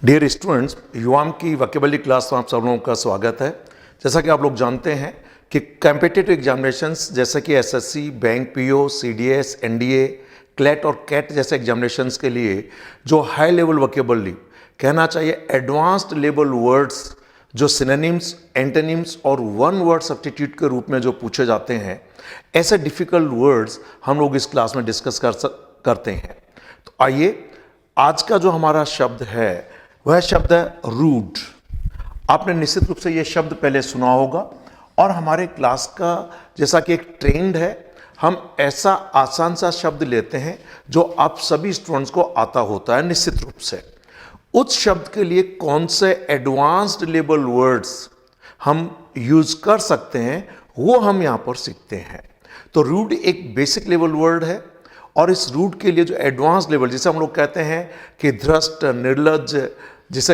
Dear students, युवाम की vocabulary class में आप सब लोगों का स्वागत है। जैसा कि आप लोग जानते हैं कि कॉम्पिटिटिव एग्जामिनेशंस जैसे कि SSC, bank PO, CDS, NDA, CLAT और कैट जैसे एग्जामिनेशंस के लिए जो हाई लेवल वोकेबलरी, कहना चाहिए एडवांस्ड लेवल वर्ड्स, जो सिनोनिम्स, एंटोनिम्स और वन वर्ड सब्स्टिट्यूट के रूप में जो पूछे जाते हैं, ऐसे डिफिकल्ट वर्ड्स हम लोग इस क्लास में डिस्कस करते हैं। तो आइए, आज का जो हमारा शब्द है वह शब्द है रूड। आपने निश्चित रूप से यह शब्द पहले सुना होगा और हमारे क्लास का जैसा कि एक ट्रेंड है, हम ऐसा आसान सा शब्द लेते हैं जो आप सभी स्टूडेंट्स को आता होता है निश्चित रूप से। उस शब्द के लिए कौन से एडवांस्ड लेवल वर्ड्स हम यूज कर सकते हैं वो हम यहां पर सीखते हैं। तो रूड एक बेसिक लेवल वर्ड है और इस रूड के लिए जो एडवांस लेवल, जैसे हम लोग कहते हैं कि ध्रष्ट, निर्लज, जैसे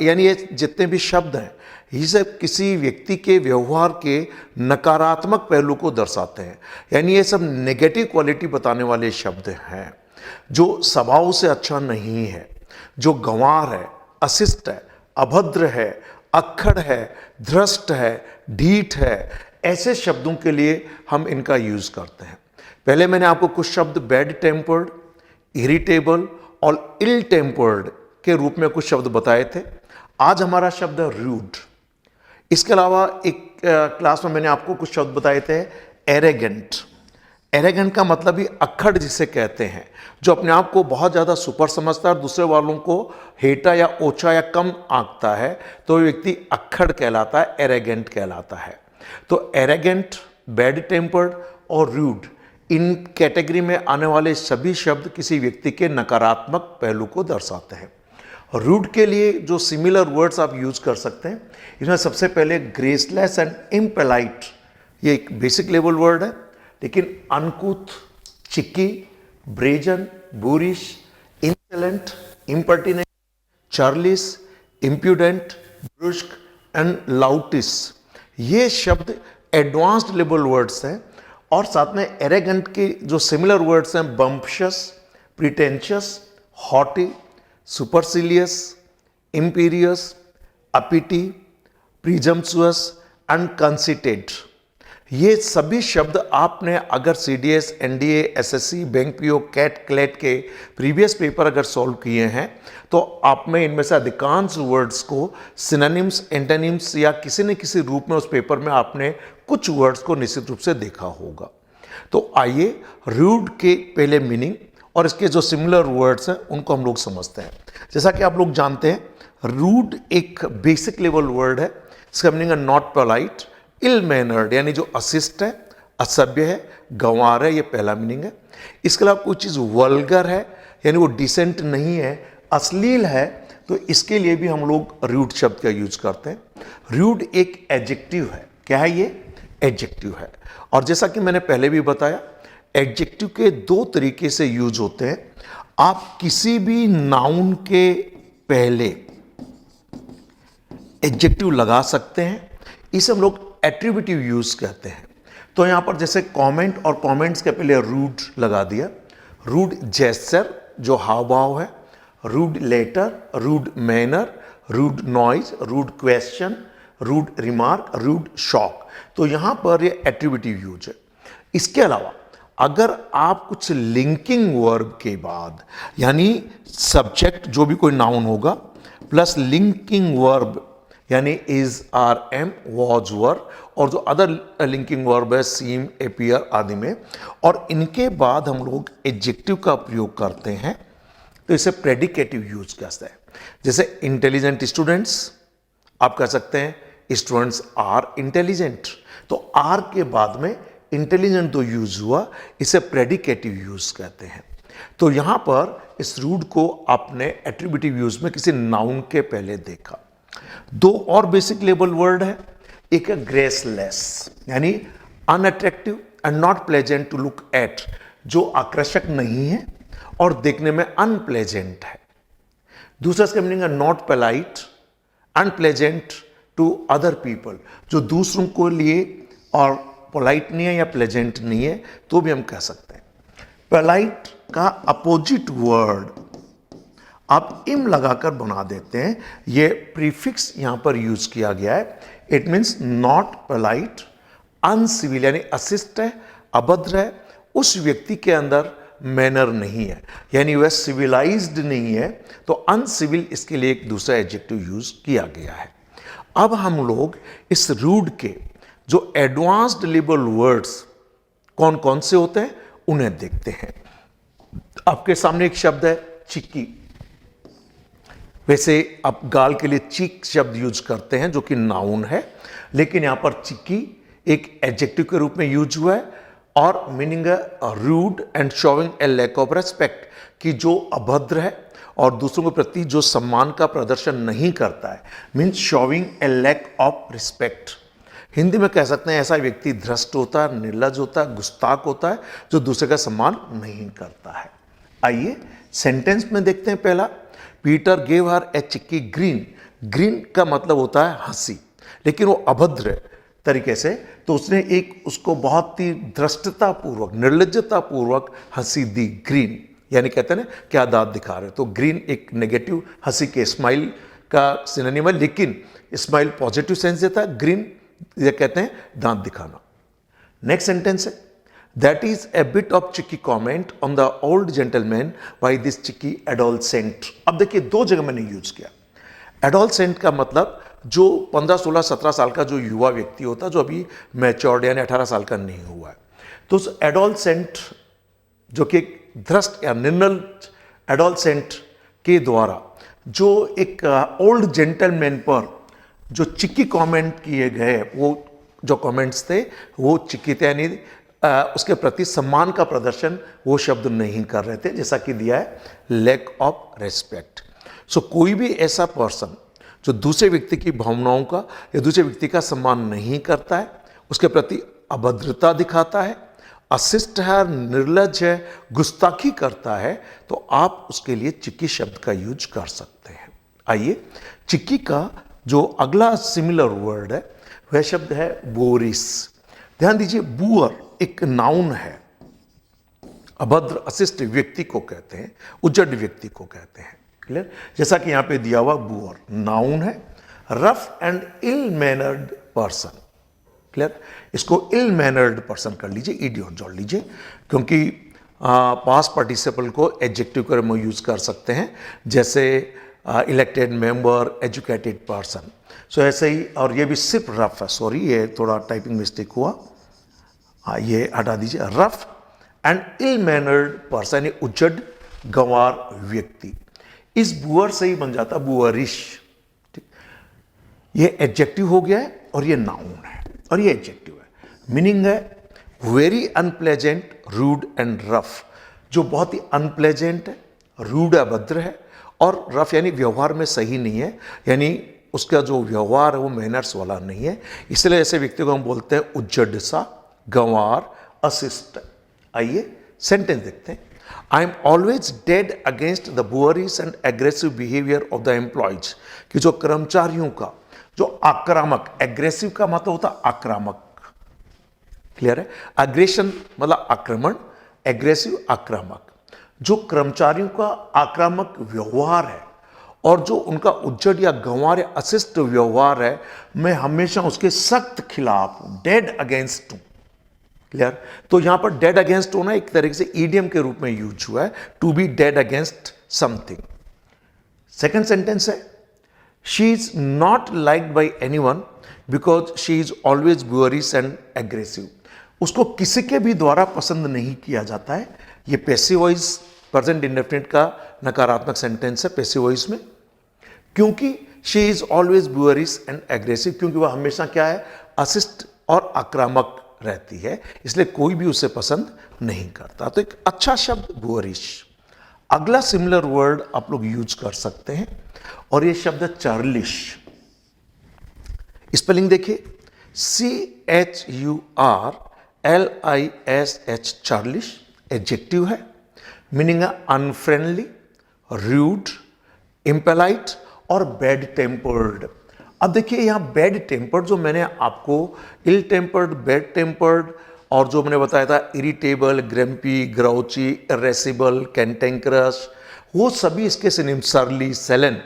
यानी ये जितने भी शब्द हैं ये सब किसी व्यक्ति के व्यवहार के नकारात्मक पहलू को दर्शाते हैं। यानी ये सब नेगेटिव क्वालिटी बताने वाले शब्द हैं जो स्वभाव से अच्छा नहीं है, जो गंवार है, अशिष्ट है, अभद्र है, अक्खड़ है, ध्रष्ट है, ढीठ है, ऐसे शब्दों के लिए हम इनका यूज करते हैं। पहले मैंने आपको कुछ शब्द बैड टेम्पर्ड, इरिटेबल और इल टेम्पर्ड के रूप में कुछ शब्द बताए थे। आज हमारा शब्द है रूड। इसके अलावा एक क्लास में मैंने आपको कुछ शब्द बताए थे एरेगेंट। एरेगेंट का मतलब ही अक्खड़ जिसे कहते हैं, जो अपने आप को बहुत ज़्यादा सुपर समझता है, दूसरे वालों को हेटा या ओछा या कम आंकता है, तो व्यक्ति अक्खड़ कहलाता है, एरेगेंट कहलाता है। तो एरेगेंट, बैड टेम्पर्ड और रूड, इन कैटेगरी में आने वाले सभी शब्द किसी व्यक्ति के नकारात्मक पहलू को दर्शाते हैं। रूड के लिए जो सिमिलर वर्ड्स आप यूज कर सकते हैं, इसमें सबसे पहले ग्रेसलेस एंड इम्पोलाइट, ये एक बेसिक लेवल वर्ड है, लेकिन uncouth, cheeky, brazen, boorish, insolent, impertinent, churlish, impudent, brusque and loutish, ये शब्द एडवांस्ड लेवल वर्ड्स हैं। और साथ में एरेगेंट के जो सिमिलर वर्ड्स हैं bumptious, pretentious, haughty, supercilious, imperious, uppity, presumptuous and conceited, ये सभी शब्द आपने अगर CDS, NDA, SSC, bank PO, CAT, CLAT के प्रीवियस पेपर अगर सॉल्व किए हैं तो आप में इनमें से अधिकांश वर्ड्स को सिनोनिम्स, एंटोनिम्स या किसी न किसी रूप में उस पेपर में आपने कुछ वर्ड्स को निश्चित रूप से देखा होगा। तो आइए रूड के पहले मीनिंग और इसके जो सिमिलर वर्ड्स हैं उनको हम लोग समझते हैं। जैसा कि आप लोग जानते हैं, रूड एक बेसिक लेवल वर्ड है। इसका मीनिंग है नॉट पोलाइट, इल मैनर्ड, यानी जो अशिष्ट है, असभ्य है, गंवार है, ये पहला मीनिंग है। इसके अलावा कोई चीज़ वल्गर है, यानी वो डिसेंट नहीं है, अश्लील है, तो इसके लिए भी हम लोग रूड शब्द का यूज करते हैं। रूड एक एडजेक्टिव है। क्या है ये? एडजेक्टिव है। और जैसा कि मैंने पहले भी बताया, एडजेक्टिव के दो तरीके से यूज होते हैं। आप किसी भी नाउन के पहले एडजेक्टिव लगा सकते हैं, इसे हम लोग एट्रीब्यूटिव यूज कहते हैं। तो यहां पर जैसे कमेंट और कमेंट्स के पहले रूड लगा दिया, रूड जेस्चर जो हाव भाव है, rude letter, rude manner, rude noise, rude question, rude remark, rude shock, तो यहां पर ये एट्रीब्यूटिव यूज है। इसके अलावा अगर आप कुछ लिंकिंग वर्ब के बाद, यानी सब्जेक्ट जो भी कोई नाउन होगा प्लस लिंकिंग वर्ब यानी इज, आर, एम, वॉज, वर, और जो अदर लिंकिंग वर्ब है सीम, एपियर आदि में, और इनके बाद हम लोग एडजेक्टिव का प्रयोग करते हैं, तो इसे प्रेडिकेटिव यूज कहते हैं। जैसे इंटेलिजेंट स्टूडेंट्स, आप कह सकते हैं स्टूडेंट्स आर इंटेलिजेंट, तो आर के बाद में इंटेलिजेंट तो यूज हुआ, इसे प्रेडिकेटिव यूज कहते हैं। तो यहां पर इस रूड को आपने एट्रीब्यूटिव यूज में किसी नाउन के पहले देखा। दो और बेसिक लेवल वर्ड है, एक है ग्रेसलेस, यानी unattractive and not pleasant to look at, जो आकर्षक नहीं है और देखने में अनप्लेजेंट है। दूसरा इसका मीनिंग है not polite, unpleasant to other people, जो दूसरों को लिए और पोलाइट नहीं है या प्लेजेंट नहीं है, तो भी हम कह सकते हैं। पोलाइट का अपोजिट वर्ड आप इम लगाकर बना देते हैं। ये प्रीफिक्स यहां पर यूज किया गया है। It means not polite, uncivil यानी अशिष्ट है, अभद्र है, उस व्यक्ति के अंदर मैनर नहीं है, यानी वह सिविलाइज्ड नहीं है, तो अनसिविल इसके लिए एक दूसरा एडजेक्टिव यूज किया गया है। अब हम लोग इस रूड के जो एडवांस्ड लेवल वर्ड्स कौन कौन से होते हैं उन्हें देखते हैं। आपके सामने एक शब्द है चिक्की। वैसे आप गाल के लिए चीक शब्द यूज करते हैं जो कि नाउन है, लेकिन यहां पर चिक्की एक एडजेक्टिव के रूप में यूज हुआ है और मीनिंग है rude and showing a lack of respect, कि जो अभद्र है और दूसरों के प्रति जो सम्मान का प्रदर्शन नहीं करता है, means showing a lack of respect. Hindi में कह सकते हैं ऐसा व्यक्ति भ्रष्ट होता है, निर्लज होता है, गुस्ताख होता है, जो दूसरे का सम्मान नहीं करता है। आइए सेंटेंस में देखते हैं। पहला, पीटर गेव हर ए चिक्की ग्रीन। ग्रीन का मतलब होता है हंसी, लेकिन वो अभद्र तरीके से, तो उसने एक उसको बहुत ही धृष्टता पूर्वक, निर्लजता पूर्वक हंसी दी। ग्रीन यानी कहते हैं ना क्या दांत दिखा रहे, तो ग्रीन एक नेगेटिव हंसी के स्माइल का सिनोनिम है, लेकिन स्माइल पॉजिटिव सेंस देता है, ग्रीन ये कहते हैं दांत दिखाना। नेक्स्ट सेंटेंस है, that is a bit of cheeky comment on the old gentleman by this cheeky adolescent. अब देखिए दो जगह मैंने यूज किया। एडोलसेंट का मतलब जो 15, 16, 17 साल का जो युवा व्यक्ति होता है, जो अभी मैच्योर्ड यानी 18 साल का नहीं हुआ है, तो उस एडोलसेंट जो कि धृष्ट या निर्नल एडोलसेंट के द्वारा जो एक ओल्ड जेंटलमैन पर जो चिक्की कमेंट किए गए, वो जो कमेंट्स थे वो चिक्की थे, यानी उसके प्रति सम्मान का प्रदर्शन वो शब्द नहीं कर रहे थे, जैसा कि दिया है लैक ऑफ रेस्पेक्ट। सो कोई भी ऐसा पर्सन जो दूसरे व्यक्ति की भावनाओं का या दूसरे व्यक्ति का सम्मान नहीं करता है, उसके प्रति अभद्रता दिखाता है, अशिष्ट है, निर्लज है, गुस्ताखी करता है, तो आप उसके लिए चिक्की शब्द का यूज कर सकते हैं। आइए चिक्की का जो अगला सिमिलर वर्ड है वह शब्द है बोरिस। ध्यान दीजिए, बुअर एक नाउन है, अभद्र अशिष्ट व्यक्ति को कहते हैं, उजड़ व्यक्ति को कहते हैं। क्लियर? जैसा कि यहां पे दिया हुआ बुअर नाउन है, rough and ill mannered person. Clear? इसको इल मैनर्ड पर्सन कर लीजिए, इडियट जोड़ लीजिए, क्योंकि पास्ट पार्टिसिपल को एडजेक्टिव के रूप में यूज कर सकते हैं, जैसे इलेक्टेड मेंबर, एजुकेटेड पर्सन। सो ऐसे ही, और ये भी सिर्फ रफ है, सॉरी ये थोड़ा टाइपिंग मिस्टेक हुआ, ये हटा दीजिए। Rough and ill mannered person, ये उजड़ गंवार व्यक्ति। इस बुअर से ही बन जाता बुअरिश। ये एडजेक्टिव हो गया है और ये नाउन है और ये एडजेक्टिव है। मीनिंग है very unpleasant, rude and rough, जो बहुत ही अनप्लेजेंट है, रूड अभद्र है, और रफ यानी व्यवहार में सही नहीं है, यानी उसका जो व्यवहार है वो मैनर्स वाला नहीं है। इसलिए ऐसे व्यक्ति को हम बोलते हैं उज्जड सा, गंवार, अशिष्ट। आइए सेंटेंस देखते हैं। I am always dead against the boorish and aggressive behaviour of the employees, कि जो कर्मचारियों का जो आक्रामक, एग्रेसिव का मतलब होता है आक्रामक। क्लियर है? अग्रेशन मतलब आक्रमण, एग्रेसिव आक्रामक। जो कर्मचारियों का आक्रामक व्यवहार है और जो उनका उज्जड़ या गंवार या अशिष्ट व्यवहार है, मैं हमेशा उसके सख्त खिलाफ हूं, डेड अगेंस्ट हूं। क्लियर? तो यहां पर डेड अगेंस्ट होना एक तरीके से ईडियम के रूप में यूज हुआ है, to be dead against something. Second sentence है, she is not liked by anyone because she is always boorish and aggressive. उसको किसी के भी द्वारा पसंद नहीं किया जाता है। ये पैसिव वॉइस प्रेजेंट इंडेफिनिट का नकारात्मक सेंटेंस है पैसिव वॉइस में, क्योंकि she is always boorish and aggressive, क्योंकि वह हमेशा क्या है, अशिष्ट और आक्रामक रहती है, इसलिए कोई भी उसे पसंद नहीं करता। तो एक अच्छा शब्द बुअरिश। अगला सिमिलर वर्ड आप लोग यूज कर सकते हैं, और ये शब्द है चार्लिश। स्पेलिंग देखिए, CHURLISH, चार्लिश। एडजेक्टिव है, मीनिंग है अनफ्रेंडली, रूड, इम्पेलाइट और बैड टेम्पर्ड। अब देखिए यहां बैड टेम्पर्ड, जो मैंने आपको इल टेम्पर्ड, बैड टेम्पर्ड और जो मैंने बताया था इरिटेबल, ग्रैम्पी, ग्राउची, इरेसिबल, कैंटेंकरस, वो सभी इसके सिनोनिम, सरली, सेलन,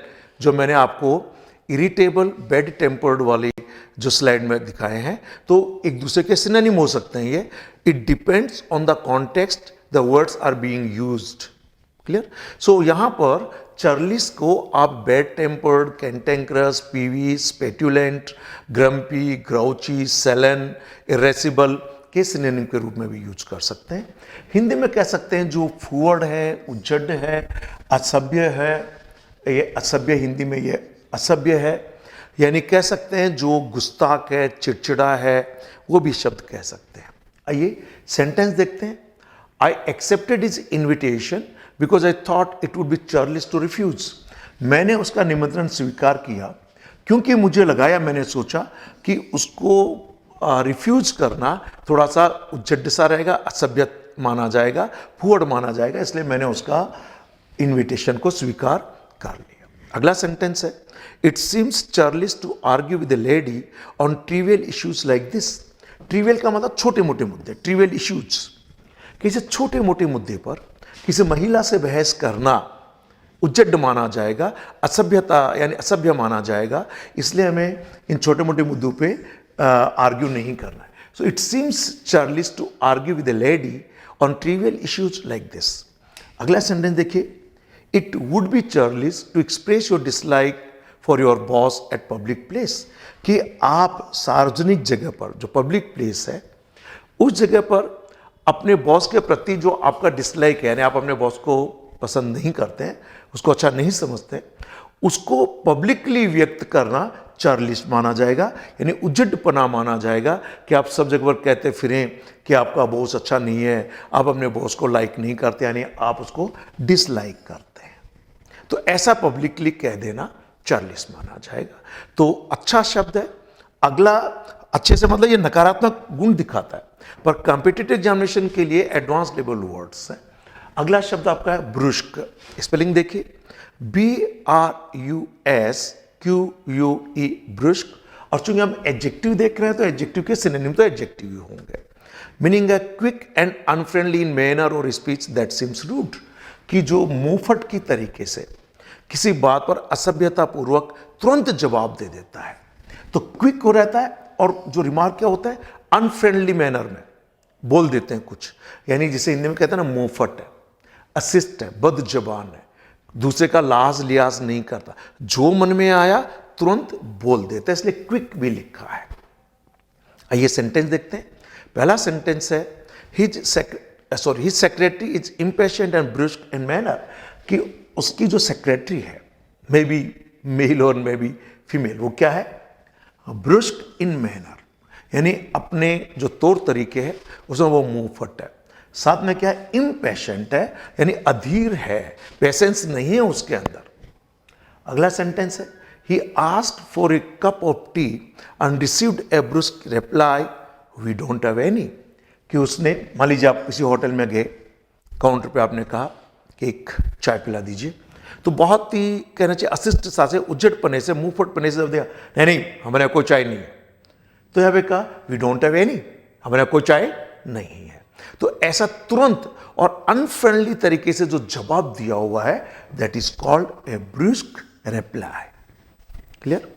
जो मैंने आपको इरिटेबल, बैड टेम्पर्ड वाले जो स्लाइड में दिखाए हैं, तो एक दूसरे के सिनोनिम हो सकते हैं ये. It depends on the context the words are being used. Clear? So यहां पर चर्लिस को आप bad tempered, cantankerous, peevish, petulant, grumpy, grouchy, sullen, irascible के सिनोनिम के रूप में भी यूज कर सकते हैं. हिंदी में कह सकते हैं जो फूवर्ड है, उज्जड है, असभ्य है, ये असभ्य, हिंदी में ये असभ्य है, यानी कह सकते हैं जो गुस्ताख है, चिड़चिड़ा है, वो भी शब्द कह सकते हैं. आइए सेंटेंस देखते हैं. I accepted his invitation because I thought it would be churlish to refuse. मैंने उसका निमंत्रण स्वीकार किया क्योंकि मुझे लगा, या मैंने सोचा कि उसको रिफ्यूज करना थोड़ा सा उज्जड सा रहेगा, असभ्य माना जाएगा, फूवर्ड माना जाएगा, इसलिए मैंने उसका इन्विटेशन को स्वीकार कर लिया. अगला सेंटेंस है. It seems churlish to argue with the lady on trivial issues like this. Trivial का मतलब छोटे मोटे मुद्दे, ट्रिवियल इश्यूज. किसी छोटे मोटे मुद्दे पर किसी महिला से बहस करना उज्जड माना जाएगा, असभ्यता यानी असभ्य माना जाएगा, इसलिए हमें इन छोटे मोटे मुद्दों पे आर्ग्यू नहीं करना है. So it seems churlish to argue with the lady on trivial issues like this. अगला सेंटेंस देखिए. It would be churlish to express your dislike for your boss at public place. कि आप सार्वजनिक जगह पर, जो पब्लिक प्लेस है, उस जगह पर अपने बॉस के प्रति जो आपका डिसलाइक है, यानी आप अपने बॉस को पसंद नहीं करते हैं, उसको अच्छा नहीं समझते, उसको पब्लिकली व्यक्त करना चर्लिश माना जाएगा, यानी उज्जडपना माना जाएगा. कि आप सब जगह पर कहते फिरें कि आपका बॉस अच्छा नहीं है, आप अपने बॉस को लाइक नहीं करते, यानी आप उसको डिसलाइक करते हैं, तो ऐसा पब्लिकली कह देना चर्लिश माना जाएगा. तो अच्छा शब्द है. अगला, अच्छे से मतलब ये नकारात्मक गुण दिखाता है, पर कॉम्पिटिटिव एग्जामिनेशन के लिए एडवांस लेवल वर्ड्स है. अगला शब्द आपका है ब्रुस्क. स्पेलिंग देखिए. BRUSQUE, ब्रुस्क. और चूंकि हम एडजेक्टिव देख रहे हैं तो एडजेक्टिव के सिनोनिम तो एडजेक्टिव ही होंगे. मीनिंग है quick and unfriendly in manner और स्पीच दैट सीम्स रूड. कि जो मुंहफट की तरीके से किसी बात पर असभ्यता पूर्वक तुरंत जवाब दे देता है, तो क्विक हो रहता है. और जो रिमार्क क्या होता है, अनफ्रेंडली मैनर में बोल देते हैं कुछ, यानी जिसे हिंदी में कहते हैं ना मुंहफट है, अशिष्ट है, बद जबान है, दूसरे का लाज लिहाज नहीं करता, जो मन में आया तुरंत बोल देता है, इसलिए क्विक भी लिखा है. आइए सेंटेंस देखते हैं. पहला सेंटेंस है his secretary is impatient and brusque in manner. कि उसकी जो सेक्रेटरी है, मे बी मेल और मे बी फीमेल, वो क्या है, ब्रुस्क इन मैनर, यानी अपने जो तौर तरीके हैं उसमें वो मुंहफट है. साथ में क्या है, इम्पेशेंट है, यानी अधीर है, पेशेंस नहीं है उसके अंदर. अगला सेंटेंस है he asked for a cup of tea and received a brusque reply we don't have any. कि उसने, मान लीजिए आप किसी होटल में गए, काउंटर पे आपने कहा कि एक चाय पिला दीजिए, तो बहुत ही कहना चाहिए अशिष्ट सा से, उज्जड़पने से, मुंहफटपने से दिया, नहीं नहीं हमारे यहाँ कोई चाय नहीं है. तो यहाँ पे कहा वी डोंट हैव एनी, हमारे यहाँ कोई चाय नहीं है. तो ऐसा तुरंत और अनफ्रेंडली तरीके से जो जवाब दिया हुआ है, that is called a brusque reply. Clear?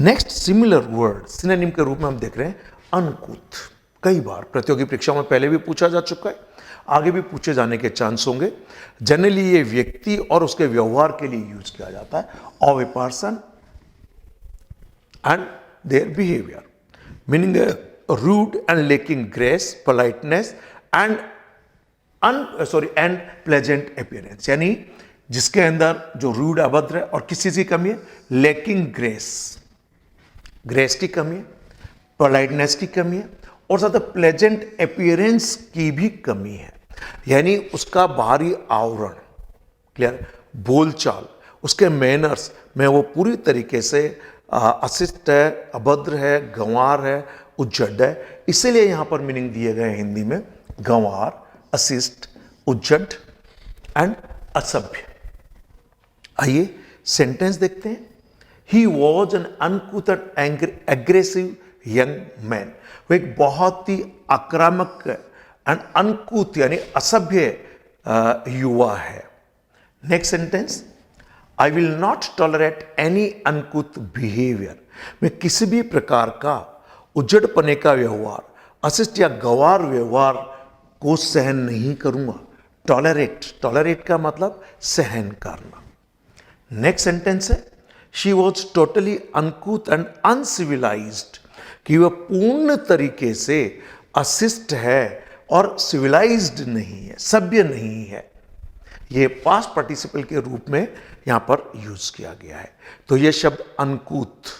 Next similar word synonym के रूप में हम देख रहे हैं अनकुथ. कई बार प्रतियोगी परीक्षा में पहले भी पूछा जा चुका है, आगे भी पूछे जाने के चांस होंगे. जनरली ये व्यक्ति और उसके व्यवहार के लिए यूज किया जाता है, of a person and their behaviour. Meaning rude and lacking grace, politeness and and pleasant appearance. यानी जिसके अंदर जो रूड, अभद्र है और किस चीज की कमी है, लेकिंग ग्रेस, ग्रेस की कमी है, पोलाइटनेस की कमी है, और साथ प्लेजेंट अपीयरेंस की भी कमी है. यानी उसका बाहरी आवरण, क्लियर, बोलचाल, उसके मैनर्स में वो पूरी तरीके से अशिष्ट है, अभद्र है, गंवार है, उज्जड है. इसीलिए यहां पर मीनिंग दिए गए हिंदी में गंवार, अशिष्ट, उज्जड एंड असभ्य. आइए सेंटेंस देखते हैं. He was an uncouth and aggressive young man. वो एक बहुत ही आक्रामक एंड अनकूथ यानी असभ्य युवा है. Next sentence, I will not tolerate any uncouth behaviour. मैं किसी भी प्रकार का उजड़पने का व्यवहार, अशिष्ट या गंवार व्यवहार को सहन नहीं करूंगा। टॉलरेट, टॉलरेट का मतलब सहन करना। नेक्स्ट सेंटेंस है, she was totally uncouth and uncivilised, कि वह पूर्ण तरीके से अशिष्ट है और सिविलाइज्ड नहीं है, सभ्य नहीं है। यह पास्ट पार्टिसिपल के रूप में यहां पर यूज किया गया है। तो यह शब्द अनकूथ।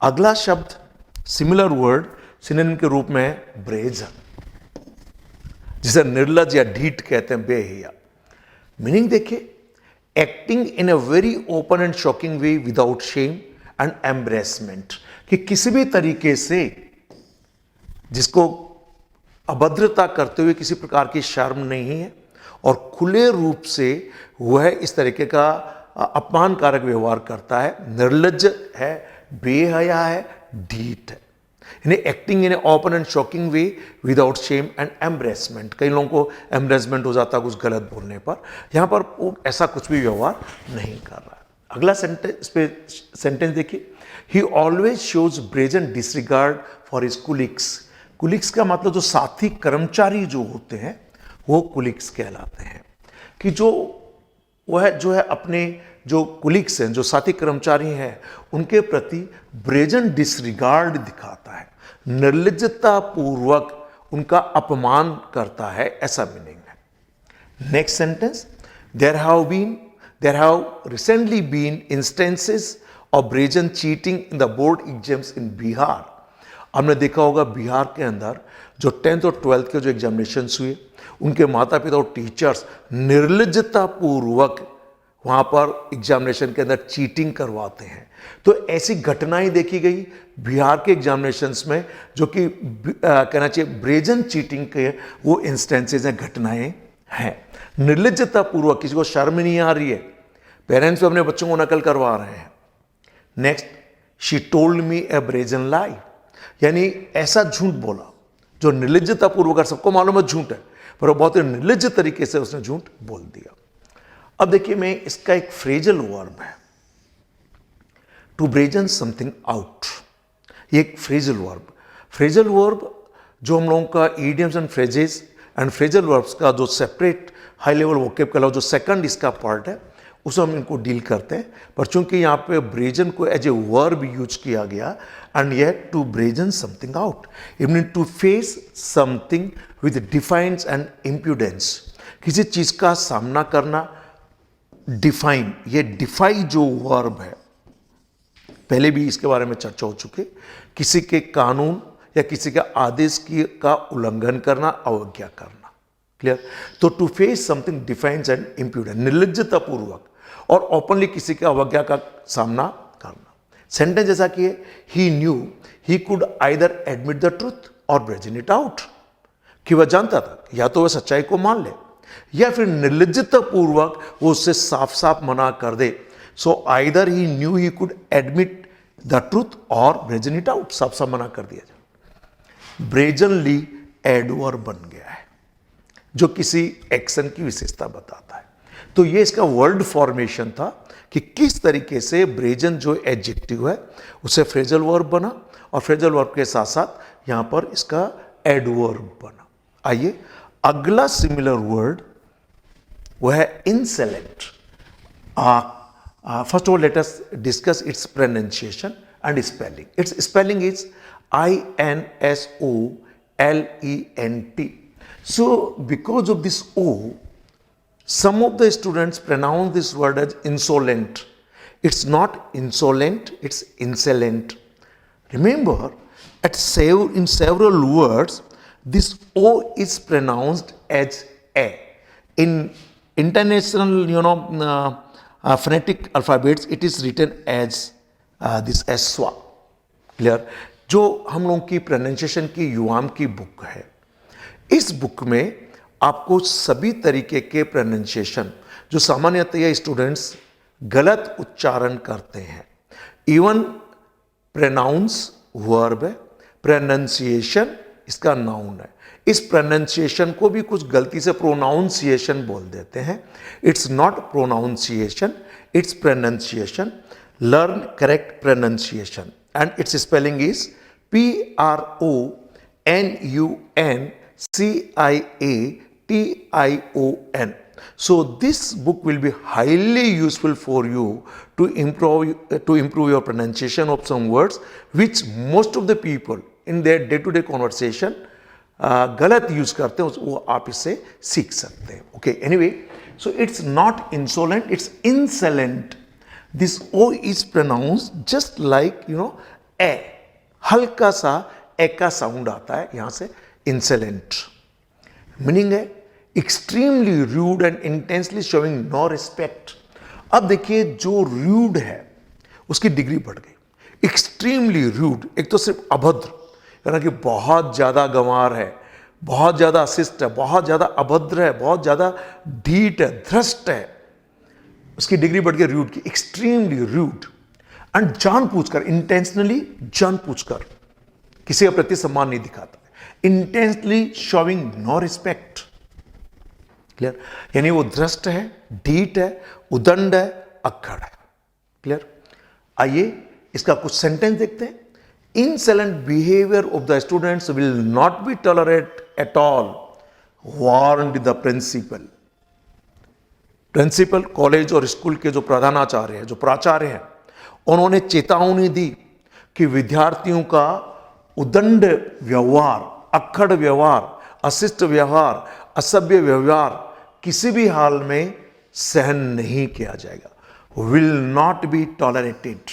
अगला शब्द सिमिलर वर्ड सिनोनिम के रूप में है ब्रेजन, जिसे निर्लज या ढीठ कहते हैं, बेहया। मीनिंग देखिए, acting in a very open and shocking way without shame and embarrassment, कि किसी भी तरीके से जिसको अभद्रता करते हुए किसी प्रकार की शर्म नहीं है और खुले रूप से वह इस तरीके का अपमानकारक व्यवहार करता है, निर्लज है, बेहया है, ढीठ है। यानी acting in open and shocking way without shame and embarrassment. कई लोगों को एम्ब्रेसमेंट हो जाता है कुछ गलत बोलने पर, यहां पर वो ऐसा कुछ भी व्यवहार नहीं कर रहा है। अगला सेंटेंस देखिए, he always shows brazen disregard for his colleagues. Colleagues का मतलब जो साथी कर्मचारी जो होते हैं वो कुलिक्स कहलाते हैं, कि वह जो है अपने जो कुलिक्स हैं, जो साथी कर्मचारी हैं, उनके प्रति ब्रेजन डिसरिगार्ड दिखाता है, निर्लज्जता पूर्वक उनका अपमान करता है, ऐसा मीनिंग है। Next sentence, there have recently been instances of brazen cheating in the board exams in Bihar. हमने देखा होगा बिहार के अंदर जो 10th और 12th के जो एग्जामिनेशंस हुए, उनके माता पिता और टीचर्स निर्लज्जता पूर्वक वहां पर एग्जामिनेशन के अंदर चीटिंग करवाते हैं। तो ऐसी घटनाएं देखी गई बिहार के एग्जामिनेशंस में, जो कि कहना चाहिए ब्रेजन चीटिंग के वो इंस्टेंसेस हैं, घटनाएं हैं। निर्लज्जता पूर्वक, किसी को शर्म नहीं आ रही है, पेरेंट्स अपने बच्चों को नकल करवा रहे हैं। Next, she told me a brazen lie, यानी ऐसा झूठ बोला जो निर्लज्जता पूर्वक, सबको मालूम है झूठ है, पर वो बहुत ही निर्लज्ज तरीके से उसने झूठ बोल दिया। अब देखिए, मैं इसका एक फ्रेजल वर्ब है, टू ब्रेजन समथिंग आउट। ये एक फ्रेजल वर्ब। फ्रेजल वर्ब जो हम लोगों का idioms and phrases and phrasal verbs का जो सेपरेट हाई लेवल वोकेब का जो सेकंड इसका पार्ट है, उसमें हम इनको डील करते हैं। पर चूंकि यहाँ पे ब्रेजन को एज ए वर्ब यूज किया गया, and yet to brazen something out, it mean to face something with defiance and impudence, किसी चीज का सामना करना। डिफाइन, ये डिफाई जो वर्ब है, पहले भी इसके बारे में चर्चा हो चुकी, किसी के कानून या किसी के आदेश का उल्लंघन करना, अवज्ञा करना। क्लियर? तो to face something defiance and impudence, निर्लज्जता पूर्वक और ओपनली किसी के अवज्ञा का सामना करना। सेंटेंस जैसा कि he knew he could either admit the truth और ब्रेजन इट आउट, कि वह जानता था या तो वह सच्चाई को मान ले या फिर निर्लज्जता पूर्वक वो उससे साफ साफ मना कर दे। So either he knew he could admit the truth और ब्रेजन इट आउट, साफ साफ मना कर दिया जाए। ब्रेजनली एडवर्ब बन गया है, जो किसी एक्शन की विशेषता बताता है। तो ये इसका वर्ड फॉर्मेशन था कि किस तरीके से ब्रेजन जो एडजेक्टिव है उसे फ्रेजल वर्ब बना, और फ्रेजल वर्ब के साथ साथ यहां पर इसका एडवर्ब बना। आइए अगला सिमिलर वर्ड वह है insolent. First of all let us discuss its pronunciation and spelling. Its spelling is INSOLENT. So because of this O, some of the students pronounce this word as insolent. It's not insolent, it's insolent. Remember, in several words, this O is pronounced as A. In international, phonetic alphabets, it is written as this as SWA. Clear? जो हम लोगों की pronunciation की युवाम की book है, इस book में आपको सभी तरीके के प्रोनाउंसिएशन जो सामान्यतः स्टूडेंट्स गलत उच्चारण करते हैं, इवन प्रोनाउंस वर्ब है, प्रोनाउंसिएशन इसका नाउन है, इस प्रोनाउंसिएशन को भी कुछ गलती से प्रोनाउंसिएशन बोल देते हैं। It's not pronunciation, it's pronunciation. Learn correct pronunciation and it's spelling is PRONUNCIATION. So this book will be highly useful for you to improve your pronunciation of some words which most of the people in their day-to-day conversation गलत use करते हैं, वो आप इससे सीख सकते हैं। Okay, anyway, so it's not insolent, it's insolent. This O is pronounced just like A, हल्का सा ए का साउंड आता है यहां से, इंसेलेंट। मीनिंग है extremely rude and intensely showing no respect. अब देखिए, जो रूड है उसकी डिग्री बढ़ गई। एक्सट्रीमली रूड, एक तो सिर्फ अभद्र, यानी कि बहुत ज्यादा गंवार है, बहुत ज्यादा अशिष्ट है, बहुत ज्यादा अभद्र है, बहुत ज्यादा ढीठ है, धृष्ट है, उसकी डिग्री बढ़ गई रूड की, एक्सट्रीमली रूड। एंड जानबूझकर, इंटेंशनली, जानबूझकर किसी के प्रति सम्मान नहीं दिखाता, intentionally showing no respect. Clear? यानी वो धृष्ट है, ढीठ है, उदंड है, अक्खड़ है। क्लियर? आइए इसका कुछ सेंटेंस देखते हैं। Insolent behavior of the students will not be tolerated at all, warned the principal. Principal college और स्कूल के जो प्रधानाचार्य हैं, जो प्राचार्य हैं, उन्होंने चेतावनी दी कि विद्यार्थियों का उदंड व्यवहार, अक्खड़ व्यवहार, अशिष्ट व्यवहार, असभ्य व्यवहार किसी भी हाल में सहन नहीं किया जाएगा। Will not be tolerated.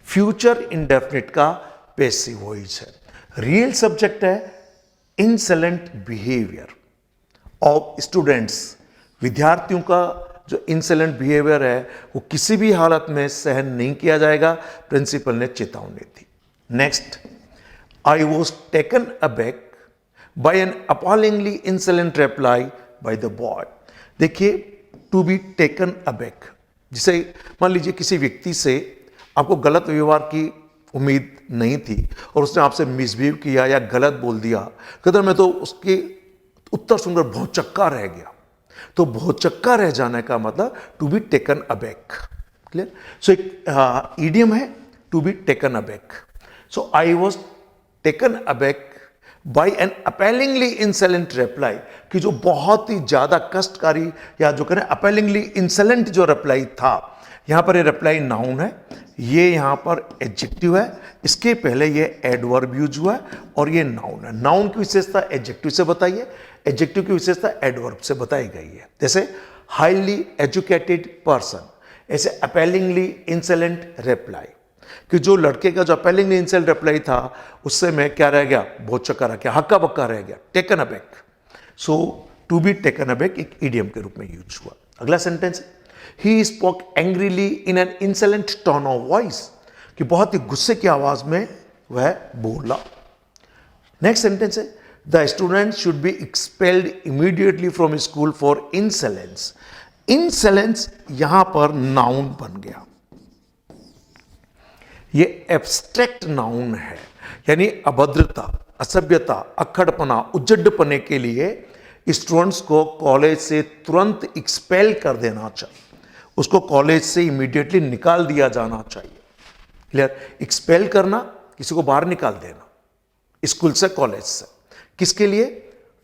Future indefinite का पैसिव वॉइस है। रियल सब्जेक्ट है इंसलेंट बिहेवियर ऑफ स्टूडेंट्स। विद्यार्थियों का जो इंसलेंट बिहेवियर है वो किसी भी हालत में सहन नहीं किया जाएगा, प्रिंसिपल ने चेतावनी दी। Next, I was taken aback by an appallingly insolent reply by the boy. देखिए, टू बी टेकन अबैक, जिसे मान लीजिए किसी व्यक्ति से आपको गलत व्यवहार की उम्मीद नहीं थी और उसने आपसे मिसबिहेव किया या गलत बोल दिया, कहते मैं तो उसके उत्तर सुनकर भौचक्का रह गया। तो भौचक्का रह जाने का मतलब to be taken aback. Clear? So एक इडियम है to be taken aback. So I was taken aback by an appallingly insolent reply, कि जो बहुत ही ज्यादा कष्टकारी या जो करें अपीलिंगली इंसलेंट जो रिप्लाई था, यहां पर ये रिप्लाई नाउन है, ये यहां पर एडजेक्टिव है, इसके पहले ये एडवर्ब यूज हुआ है और ये नाउन है। नाउन की विशेषता एडजेक्टिव से बताइए, एडजेक्टिव की विशेषता एडवर्ब से बताई गई है। जैसे हाईली एजुकेटेड पर्सन, ऐसे अपीलिंगली इंसलेंट रिप्लाई, कि जो लड़के का जो अपीलिंगली इंसलेंट रिप्लाई था उससे मैं क्या रह गया, भौचक्का रह गया, हक्का बक्का रह गया, taken aback. So to be taken aback एक इडियम के रूप में यूज हुआ। अगला sentence, He spoke angrily in an insolent tone of voice, कि बहुत ही गुस्से की आवाज में वह बोला। नेक्स्ट सेंटेंस है, the student should be expelled immediately from school for insolence. Insolence यहां पर नाउन बन गया, ये एब्स्ट्रैक्ट नाउन है, यानी अभद्रता, असभ्यता, अक्खड़पना, उज्जडपने के लिए स्टूडेंट्स को कॉलेज से तुरंत एक्सपेल कर देना चाहिए, उसको कॉलेज से इमीडिएटली निकाल दिया जाना चाहिए। क्लियर? एक्सपेल करना, किसी को बाहर निकाल देना, स्कूल से, कॉलेज से। किसके लिए?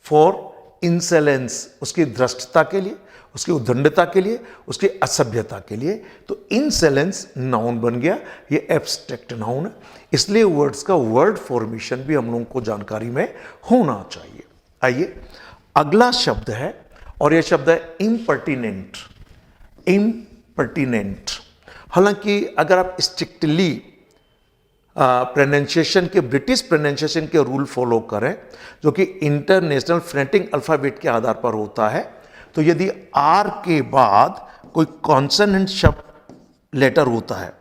फॉर इंसलेंस, उसकी धृष्टता के लिए, उसकी उद्दंडता के लिए, उसकी असभ्यता के लिए। तो इंसलेंस नाउन बन गया, ये एब्स्ट्रैक्ट नाउन है, इसलिए वर्ड्स का वर्ड फॉर्मेशन भी हम लोगों को जानकारी में होना चाहिए। आइए अगला शब्द है, और यह शब्द है इम्पर्टिनेंट। इम्पर्टिनेंट, हालांकि अगर आप स्ट्रिक्टली प्रोनाउंसिएशन के, ब्रिटिश प्रोनाउंसिएशन के रूल फॉलो करें, जो कि इंटरनेशनल फोनेटिक अल्फाबेट के आधार पर होता है, तो यदि आर के बाद कोई कॉन्सोनेंट शब्द लेटर होता है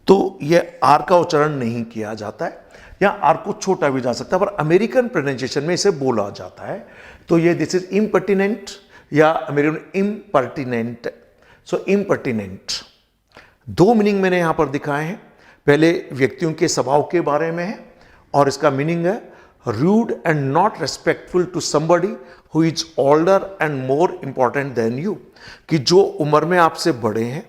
तो यह आर का उच्चारण नहीं किया जाता है, या आर को छोटा भी जा सकता है, पर अमेरिकन प्रोनाउंसिएशन में इसे बोला जाता है। तो ये दिस इज इम्पर्टिनेंट या अमेरिकन इम्पर्टिनेंट। सो इम्पर्टिनेंट, दो मीनिंग मैंने यहां पर दिखाए हैं। पहले व्यक्तियों के स्वभाव के बारे में है और इसका मीनिंग है rude and not respectful to somebody who is older and more important than you, कि जो उम्र में आपसे बड़े हैं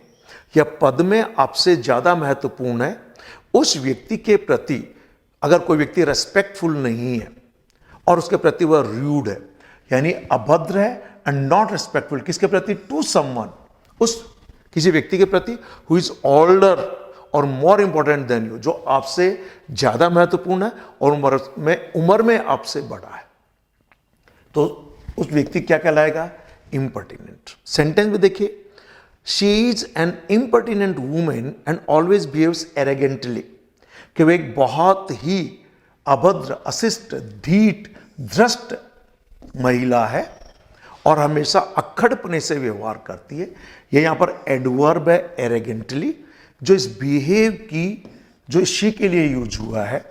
या पद में आपसे ज्यादा महत्वपूर्ण है, उस व्यक्ति के प्रति अगर कोई व्यक्ति रेस्पेक्टफुल नहीं है और उसके प्रति वह रूड है, यानी अभद्र है, एंड नॉट रेस्पेक्टफुल किसके प्रति, टू समवन, उस किसी व्यक्ति के प्रति हु इज ओल्डर और मोर इंपॉर्टेंट देन यू, जो आपसे ज्यादा महत्वपूर्ण है और उम्र में आपसे बड़ा है, तो उस व्यक्ति क्या कहलाएगा, इम्पर्टिनेंट। सेंटेंस में देखिए, she is an impertinent women and always behaves arrogantly, कि वह एक बहुत ही अभद्र, अशिष्ट, ढीठ, भ्रष्ट महिला है और हमेशा अक्खड़पने से व्यवहार करती है। ये यहां पर एडवर्ब है एरोगेंटली, जो इस बिहेव की जो शी के लिए यूज हुआ है,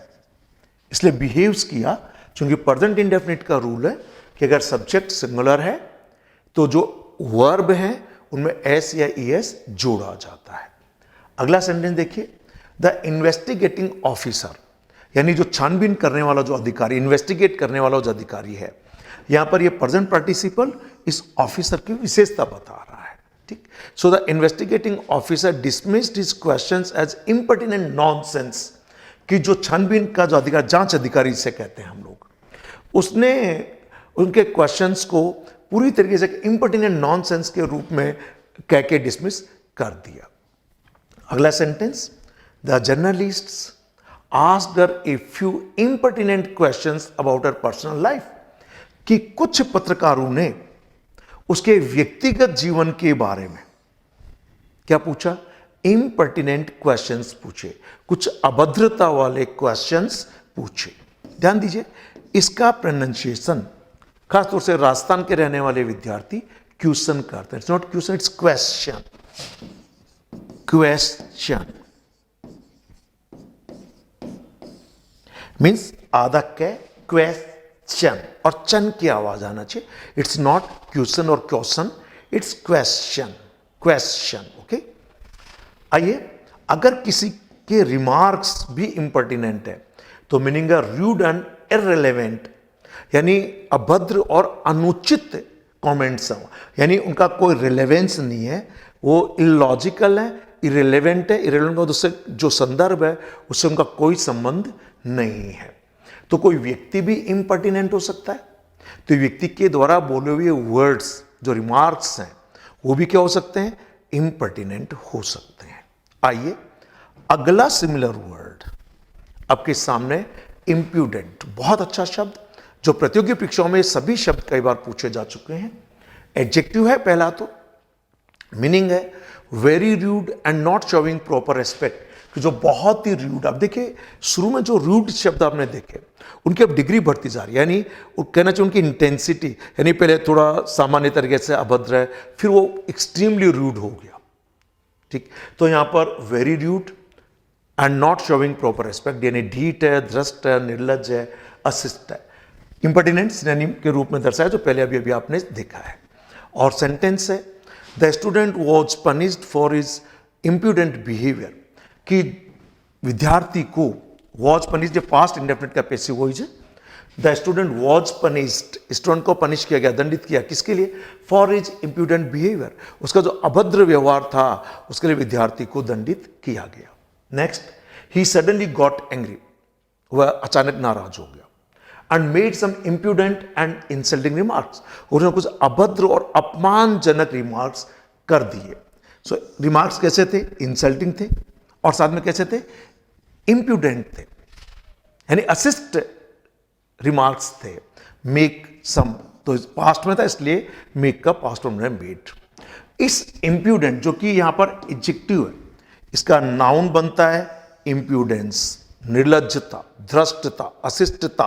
इसलिए बिहेव्स किया, क्योंकि प्रेजेंट इंडेफिनिट का रूल है कि अगर सब्जेक्ट सिंगुलर है तो जो वर्ब है उनमें एस या ईएस जोड़ा जाता है। अगला सेंटेंस देखिए, द इन्वेस्टिगेटिंग ऑफिसर, यानी जो छानबीन करने वाला जो अधिकारी, इन्वेस्टिगेट करने वाला जो अधिकारी है, यहां पर ये प्रेजेंट पार्टिसिपल इस ऑफिसर की विशेषता बता रहा है, ठीक। So the investigating officer dismissed his questions as impertinent nonsense, कि जो छानबीन का जो अधिकारी, जांच अधिकारी जिसे कहते हैं हम लोग, उसने उनके क्वेश्चंस को पूरी तरीके से इम्पर्टिनेंट नॉनसेंस के रूप में कह के डिसमिस कर दिया। अगला sentence, the journalists asked her a few impertinent questions about her personal life, कि कुछ पत्रकारों ने उसके व्यक्तिगत जीवन के बारे में क्या पूछा, impertinent questions पूछे, कुछ अभद्रता वाले क्वेश्चंस पूछे। ध्यान दीजिए, इसका प्रोनाउंसिएशन खासतौर से राजस्थान के रहने वाले विद्यार्थी क्वेश्चन करते हैं। It's not question, it's question, question means आधा के क्वेश्चन और चन की आवाज आना चाहिए। इट्स नॉट क्वेश्चन और question, it's question, question, okay. आइए, अगर किसी के रिमार्क्स भी इंपर्टिनेंट है तो मीनिंग है रूड एंड इररिलेवेंट, यानी अभद्र और अनुचित कमेंट्स हैं, यानी उनका कोई रिलेवेंस नहीं है, वो इलॉजिकल है, इररिलेवेंट है। इररिलेवेंट का उससे जो संदर्भ है उससे उनका कोई संबंध नहीं है। तो कोई व्यक्ति भी इंपर्टिनेंट हो सकता है, तो व्यक्ति के द्वारा बोले हुए वर्ड्स जो रिमार्क्स हैं वो भी क्या हो सकते हैं, इंपर्टिनेंट हो सकते हैं। आइए, अगला सिमिलर वर्ड आपके सामने, इंप्यूडेंट, बहुत अच्छा शब्द जो प्रतियोगी परीक्षाओं में सभी शब्द कई बार पूछे जा चुके हैं। एडजेक्टिव है पहला, तो मीनिंग है very rude and not showing proper respect, कि जो बहुत ही रूड। आप देखिए, शुरू में जो रूड शब्द आपने देखे उनकी अब डिग्री बढ़ती जा रही है, यानी कहना चाहिए उनकी इंटेंसिटी, यानी पहले थोड़ा सामान्य तरीके से अभद्र है, फिर वो एक्सट्रीमली रूड हो गया, ठीक। तो यहां पर very rude and not showing proper respect, यानी ढीठ है, ध्रष्ट है, निर्लज है, अशिष्ट है। इंपर्टिनेंट सिनोनिम के रूप में दर्शाया जो पहले अभी आपने देखा है। और सेंटेंस है, the student was punished for his impudent behaviour, कि विद्यार्थी को वॉज पनिश्ड, पास्ट इंडेफिनिट का पैसिव वॉइस है। The student was punished, student को पनिश किया गया, दंडित किया, किसके लिए, फॉर हिज इम्प्यूडेंट बिहेवियर, उसका जो अभद्र व्यवहार था उसके लिए विद्यार्थी को दंडित किया गया। Next, he suddenly got angry, वह अचानक नाराज हो गया, and made some impudent and insulting remarks, उन्होंने कुछ अभद्र और अपमानजनक रिमार्क्स कर दिए। सो रिमार्क्स कैसे थे, इंसल्टिंग थे, और साथ में कैसे थे, इंप्यूडेंट थे, यानी असिस्ट रिमार्क्स थे। मेक सम तो पास्ट में था, इसलिए मेक का पास्ट फॉर्म है मेड। इस इंप्यूडेंट जो कि यहां पर एडजेक्टिव है, इसका नाउन बनता है इंप्यूडेंस, निर्लज्जता, धृष्टता, अशिष्टता,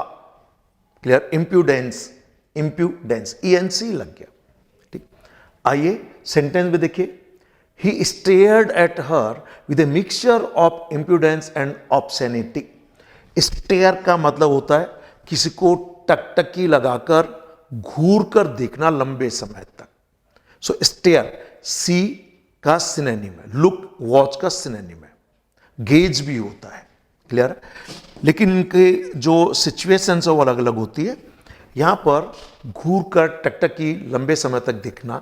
क्लियर, इंप्यूडेंस, इंप्यूडेंस, ईएनसी लग गया, ठीक। आइए सेंटेंस में देखिए, he stared at her with a mixture of impudence and obscenity। stare का मतलब होता है किसी को टकटकी लगाकर घूर कर देखना लंबे समय तक। सो stare सी का सिनोनिम है, लुक वॉच का सिनोनिम है, गेज भी होता है, क्लियर है। लेकिन इनके जो सिचुएशंस है वो अलग अलग होती है। यहाँ पर घूर कर टकटकी लंबे समय तक देखना,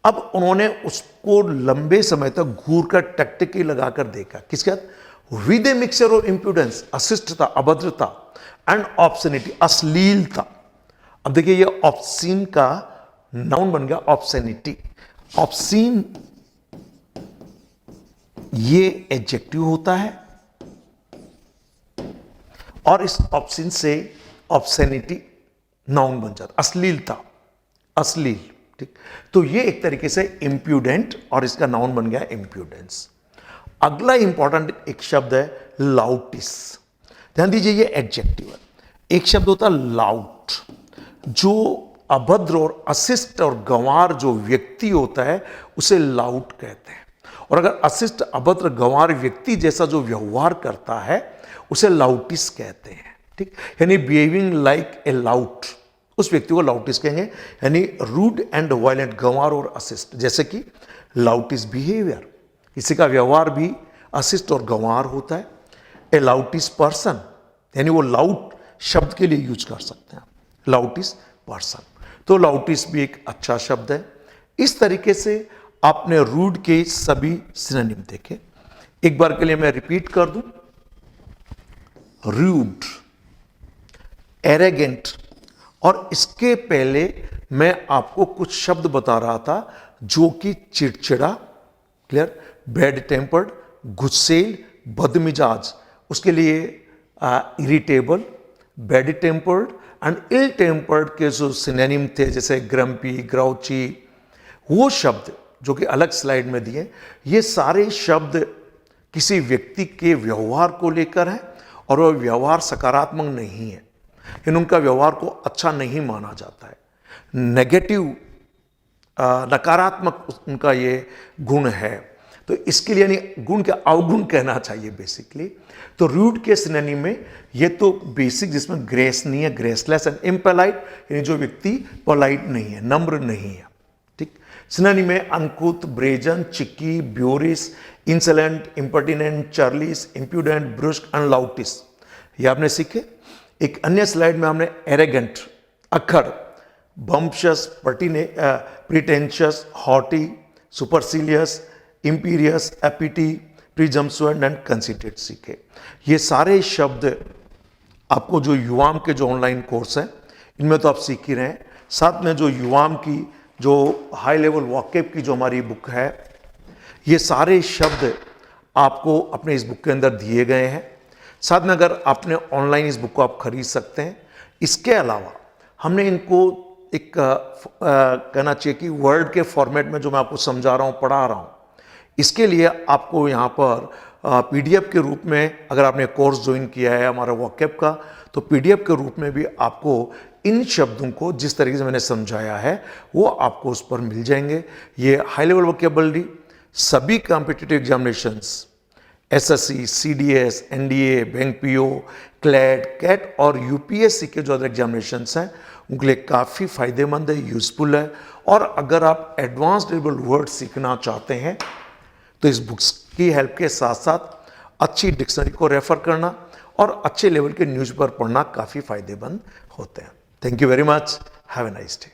अब उन्होंने उसको लंबे समय तक घूर कर टकटकी लगाकर देखा, किसके साथ? With a mixture of impedance, अशिष्टता, अभद्रता एंड ऑब्ससेनिटी, अश्लीलता। अब देखिए ये ऑब्सीन का नाउन बन गया ऑब्ससेनिटी। ऑब्सीन ये एडजेक्टिव होता है और इस ऑब्सीन से ऑब्ससेनिटी नाउन बन जाता, अश्लीलता, अश्लील, ठीक। तो ये एक तरीके से इंप्यूडेंट और इसका नाउन बन गया इंप्यूडेंस। अगला इंपॉर्टेंट एक शब्द है लाउटिस। ध्यान दीजिए ये एडजेक्टिव है। एक शब्द होता है लाउट, जो अभद्र और अशिष्ट और गंवार जो व्यक्ति होता है उसे लाउट कहते हैं। और अगर अशिष्ट, अभद्र, गंवार व्यक्ति जैसा जो व्यवहार करता है उसे लाउटिस कहते हैं, ठीक। यानी बिहेविंग लाइक ए लाउट, उस व्यक्ति को लाउटिस कहेंगे। यानी रूड एंड वायलेंट, गंवार और अशिष्ट, जैसे कि लाउटिस बिहेवियर, किसी का व्यवहार भी अशिष्ट और गंवार होता है। ए लाउटिस पर्सन, यानी वो लाउट शब्द के लिए यूज कर सकते हैं, लाउटिस पर्सन। तो लाउटिस भी एक अच्छा शब्द है। इस तरीके से आपने रूड के सभी सिनोनिम देखे। एक बार के लिए मैं रिपीट कर दूं, रूड, एरेगेंट, और इसके पहले मैं आपको कुछ शब्द बता रहा था जो कि चिड़चिड़ा, क्लियर, बैड टेम्पर्ड, गुस्सेल, बदमिजाज, उसके लिए irritable, bad tempered and ill tempered के जो सिनोनिम थे जैसे ग्रम्पी, ग्राउची, वो शब्द जो कि अलग स्लाइड में दिए, ये सारे शब्द किसी व्यक्ति के व्यवहार को लेकर हैं और वह व्यवहार सकारात्मक नहीं है, इन उनका व्यवहार को अच्छा नहीं माना जाता है, नेगेटिव, नकारात्मक उनका ये गुण है। तो इसके लिए यानी गुण के अवगुण कहना चाहिए बेसिकली। तो रूड के सिनोनिम में ये तो बेसिक, जिसमें ग्रेस नहीं है, ग्रेसलेस एंड इम्पोलाइट, यानी जो व्यक्ति पोलाइट नहीं है, नम्र नहीं है, ठीक। सिनोनिम में uncouth, brazen, cheeky, boorish, insolent, impertinent, churlish, impudent, brusque and loutish, ये आपने सीखे। एक अन्य स्लाइड में हमने एरेगेंट, अखड़, bumptious, pretentious, haughty, supercilious, imperious, uppity, presumptuous and conceited सीखे। ये सारे शब्द आपको जो युवाम के जो ऑनलाइन कोर्स है इनमें तो आप सीख ही रहे हैं। साथ में जो युवाम की जो हाई लेवल वॉकेब की जो हमारी बुक है, ये सारे शब्द आपको अपने इस बुक के अंदर दिए गए हैं। साथ में अगर आपने ऑनलाइन इस बुक को आप खरीद सकते हैं। इसके अलावा हमने इनको एक कहना चाहिए कि वर्ड के फॉर्मेट में जो मैं आपको समझा रहा हूँ, पढ़ा रहा हूँ, इसके लिए आपको यहाँ पर पीडीएफ के रूप में, अगर आपने कोर्स ज्वाइन किया है हमारा वॉकेब का, तो पीडीएफ के रूप में भी आपको इन शब्दों को जिस तरीके से मैंने समझाया है वो आपको उस पर मिल जाएंगे। ये हाई लेवल वोकेबलरी सभी competitive examinations, SSC, CDS, NDA, bank PO, CLAT, CAT और यूपीएससी के जो अदर एग्जामिनेशंस हैं उनके लिए काफ़ी फ़ायदेमंद है, यूज़फुल है। और अगर आप एडवांस लेवल वर्ड सीखना चाहते हैं तो इस बुक्स की हेल्प के साथ साथ अच्छी डिक्शनरी को रेफर करना और अच्छे लेवल के न्यूज़पेपर पढ़ना काफ़ी फ़ायदेमंद होते हैं। Thank you very much, have a nice day.